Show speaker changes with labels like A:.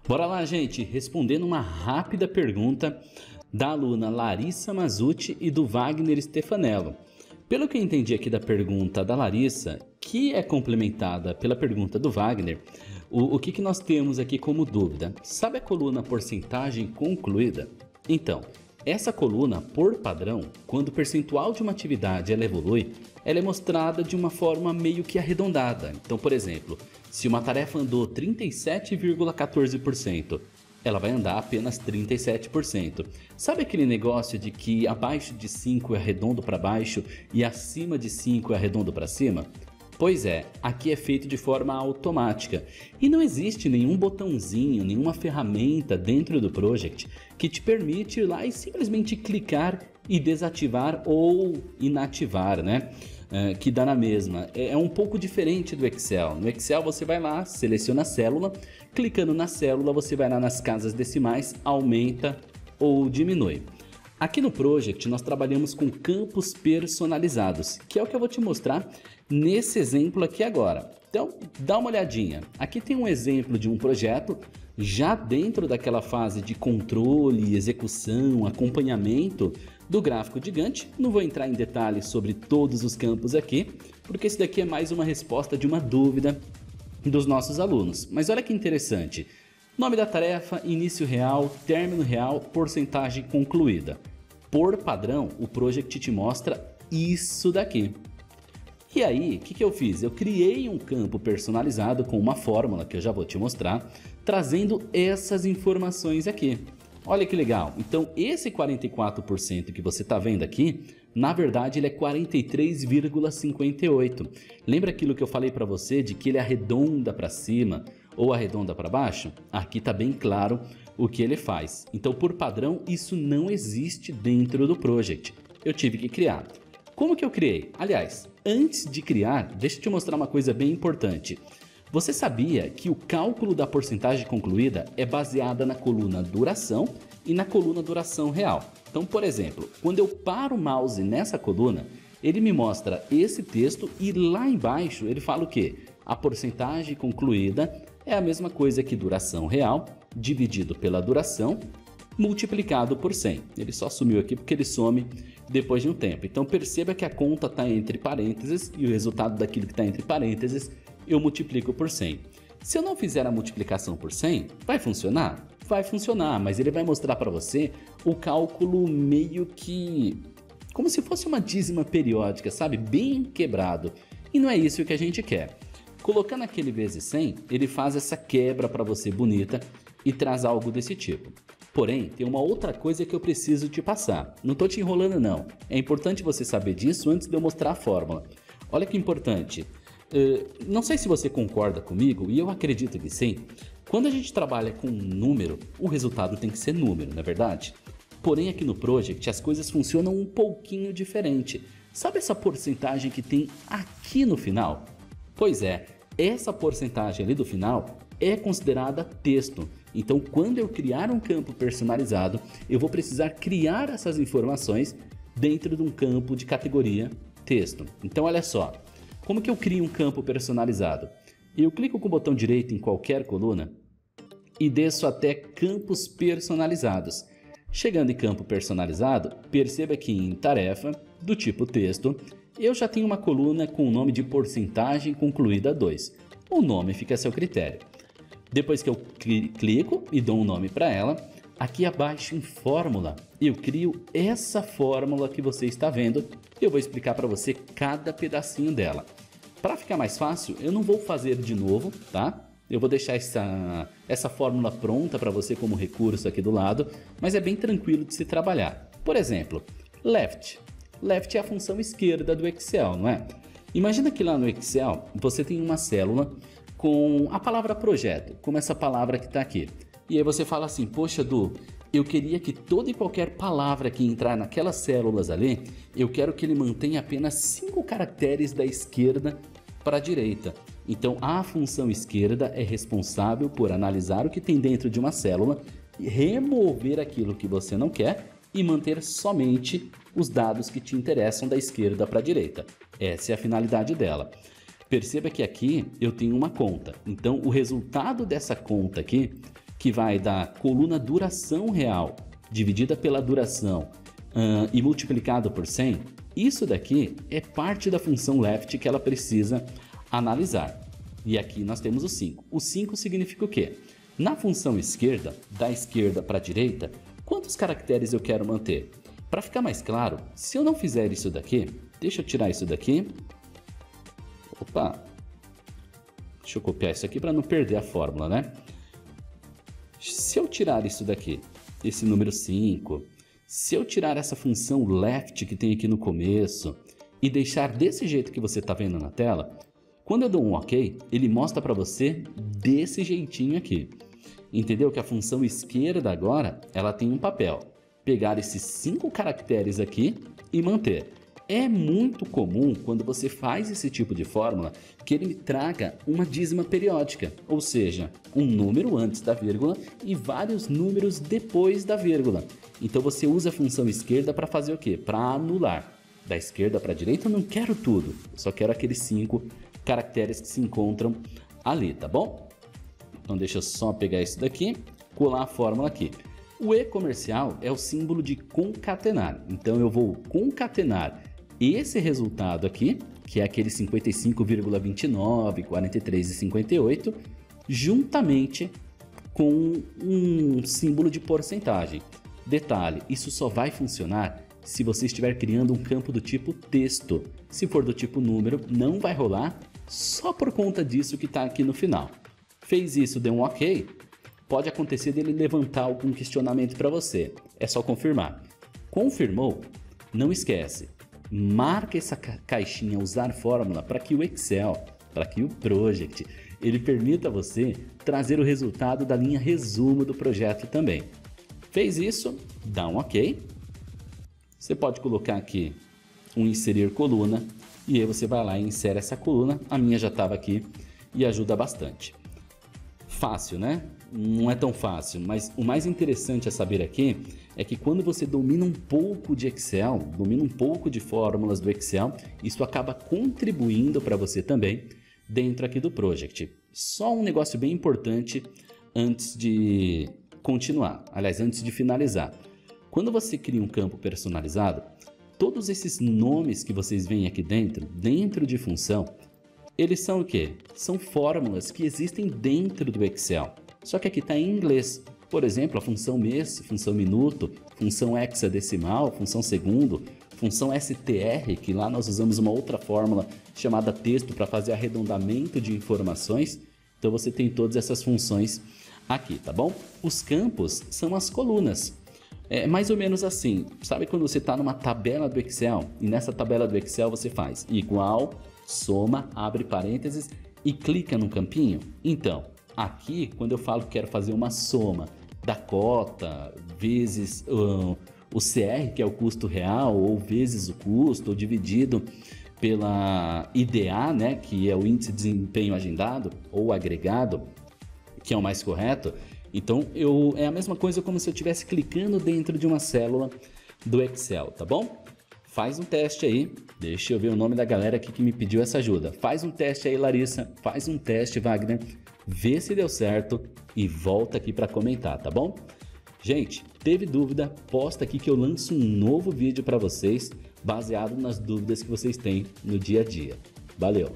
A: Bora lá, gente, respondendo uma rápida pergunta da aluna Larissa Mazzucci e do Wagner Stefanello. Pelo que eu entendi aqui da pergunta da Larissa, que é complementada pela pergunta do Wagner, o que nós temos aqui como dúvida? Sabe a coluna porcentagem concluída? Então, essa coluna, por padrão, quando o percentual de uma atividade ela evolui, ela é mostrada de uma forma meio que arredondada. Então, por exemplo, se uma tarefa andou 37,14%, ela vai andar apenas 37%. Sabe aquele negócio de que abaixo de 5 é redondo para baixo e acima de 5 é redondo para cima? Pois é, aqui é feito de forma automática e não existe nenhum botãozinho, nenhuma ferramenta dentro do Project que te permite ir lá e simplesmente clicar e desativar ou inativar, né? Que dá na mesma. É um pouco diferente do Excel. No Excel você vai lá, seleciona a célula, clicando na célula você vai lá nas casas decimais, aumenta ou diminui. Aqui no Project nós trabalhamos com campos personalizados, que é o que eu vou te mostrar nesse exemplo aqui agora. Então dá uma olhadinha. Aqui tem um exemplo de um projeto já dentro daquela fase de controle, execução, acompanhamento do gráfico gigante. Não vou entrar em detalhes sobre todos os campos aqui, porque esse daqui é mais uma resposta de uma dúvida dos nossos alunos. Mas olha que interessante. Nome da tarefa, início real, término real, porcentagem concluída. Por padrão, o Project te mostra isso daqui. E aí, o que eu fiz? Eu criei um campo personalizado com uma fórmula que eu já vou te mostrar, trazendo essas informações aqui. Olha que legal. Então, esse 44% que você está vendo aqui, na verdade, ele é 43,58. Lembra aquilo que eu falei para você de que ele arredonda para cima ou arredonda para baixo? Aqui está bem claro o que ele faz. Então, por padrão, isso não existe dentro do Project. Eu tive que criar. Como que eu criei? Aliás, antes de criar, deixa eu te mostrar uma coisa bem importante. Você sabia que o cálculo da porcentagem concluída é baseada na coluna duração e na coluna duração real? Então, por exemplo, quando eu paro o mouse nessa coluna, ele me mostra esse texto e lá embaixo ele fala o quê? A porcentagem concluída é a mesma coisa que duração real dividido pela duração multiplicado por 100. Ele só sumiu aqui porque ele some depois de um tempo. Então perceba que a conta está entre parênteses e o resultado daquilo que está entre parênteses eu multiplico por 100. Se eu não fizer a multiplicação por 100, vai funcionar? Vai funcionar, mas ele vai mostrar para você o cálculo meio que como se fosse uma dízima periódica, sabe? Bem quebrado. E não é isso que a gente quer. Colocando aquele vezes 100, ele faz essa quebra para você bonita e traz algo desse tipo. Porém, tem uma outra coisa que eu preciso te passar. Não estou te enrolando não. É importante você saber disso antes de eu mostrar a fórmula. Olha que importante. Não sei se você concorda comigo, e eu acredito que sim. Quando a gente trabalha com um número, o resultado tem que ser número, não é verdade? Porém, aqui no Project as coisas funcionam um pouquinho diferente. Sabe essa porcentagem que tem aqui no final? Pois é, essa porcentagem ali do final é considerada texto. Então, quando eu criar um campo personalizado, eu vou precisar criar essas informações dentro de um campo de categoria texto. Então, olha só, como que eu crio um campo personalizado? Eu clico com o botão direito em qualquer coluna e desço até campos personalizados. Chegando em campo personalizado, perceba que em tarefa, do tipo texto, eu já tenho uma coluna com o nome de porcentagem concluída 2. O nome fica a seu critério. Depois que eu clico e dou um nome para ela, aqui abaixo em fórmula, eu crio essa fórmula que você está vendo. Eu vou explicar para você cada pedacinho dela. Para ficar mais fácil, eu não vou fazer de novo, tá? Eu vou deixar essa fórmula pronta para você como recurso aqui do lado, mas é bem tranquilo de se trabalhar. Por exemplo, left. Left é a função esquerda do Excel, não é? Imagina que lá no Excel você tem uma célula com a palavra projeto, como essa palavra que está aqui. E aí você fala assim, poxa Du, eu queria que toda e qualquer palavra que entrar naquelas células ali, eu quero que ele mantenha apenas 5 caracteres da esquerda para a direita. Então a função esquerda é responsável por analisar o que tem dentro de uma célula, remover aquilo que você não quer e manter somente os dados que te interessam da esquerda para a direita. Essa é a finalidade dela. Perceba que aqui eu tenho uma conta, então o resultado dessa conta aqui que vai da coluna duração real dividida pela duração e multiplicado por 100, isso daqui é parte da função left que ela precisa analisar. E aqui nós temos o 5. O 5 significa o quê? Na função esquerda, da esquerda para a direita, quantos caracteres eu quero manter? Para ficar mais claro, se eu não fizer isso daqui, deixa eu tirar isso daqui. Opa! Deixa eu copiar isso aqui para não perder a fórmula, né? Se eu tirar isso daqui, esse número 5, se eu tirar essa função left que tem aqui no começo e deixar desse jeito que você está vendo na tela, quando eu dou um OK, ele mostra para você desse jeitinho aqui. Entendeu? Que a função esquerda agora, ela tem um papel. Pegar esses 5 caracteres aqui e manter. É muito comum quando você faz esse tipo de fórmula que ele traga uma dízima periódica, ou seja, um número antes da vírgula e vários números depois da vírgula. Então você usa a função esquerda para fazer o quê? Para anular. Da esquerda para a direita eu não quero tudo, eu só quero aqueles 5 caracteres que se encontram ali, tá bom? Então deixa eu só pegar isso daqui, colar a fórmula aqui. O E comercial é o símbolo de concatenar, então eu vou concatenar esse resultado aqui, que é aquele 55,29, 43 e 58, juntamente com um símbolo de porcentagem. Detalhe, isso só vai funcionar se você estiver criando um campo do tipo texto. Se for do tipo número, não vai rolar, só por conta disso que está aqui no final. Fez isso, deu um OK, pode acontecer dele levantar algum questionamento para você. É só confirmar. Confirmou? Não esquece. Marca essa caixinha usar fórmula para que o Excel, para que o Project, ele permita você trazer o resultado da linha resumo do projeto também. Fez isso? Dá um OK. Você pode colocar aqui um inserir coluna e aí você vai lá e insere essa coluna. A minha já estava aqui e ajuda bastante. Fácil, né? Não é tão fácil, mas o mais interessante a saber aqui é que quando você domina um pouco de Excel, domina um pouco de fórmulas do Excel, isso acaba contribuindo para você também dentro aqui do Project. Só um negócio bem importante antes de continuar, aliás, antes de finalizar. Quando você cria um campo personalizado, todos esses nomes que vocês veem aqui dentro de função, eles são o quê? São fórmulas que existem dentro do Excel. Só que aqui está em inglês. Por exemplo, a função mês, função minuto, função hexadecimal, função segundo, função STR, que lá nós usamos uma outra fórmula chamada texto para fazer arredondamento de informações. Então você tem todas essas funções aqui, tá bom? Os campos são as colunas. É mais ou menos assim. Sabe quando você está numa tabela do Excel e nessa tabela do Excel você faz igual, soma, abre parênteses e clica no campinho? Então, aqui, quando eu falo que quero fazer uma soma da cota vezes o CR, que é o custo real, ou vezes o custo, ou dividido pela IDA, né, que é o índice de desempenho agendado, ou agregado, que é o mais correto, então é a mesma coisa como se eu estivesse clicando dentro de uma célula do Excel, tá bom? Faz um teste aí, deixa eu ver o nome da galera aqui que me pediu essa ajuda. Faz um teste aí, Larissa, faz um teste, Wagner, vê se deu certo e volta aqui para comentar, tá bom? Gente, teve dúvida? Posta aqui que eu lanço um novo vídeo para vocês, baseado nas dúvidas que vocês têm no dia a dia. Valeu!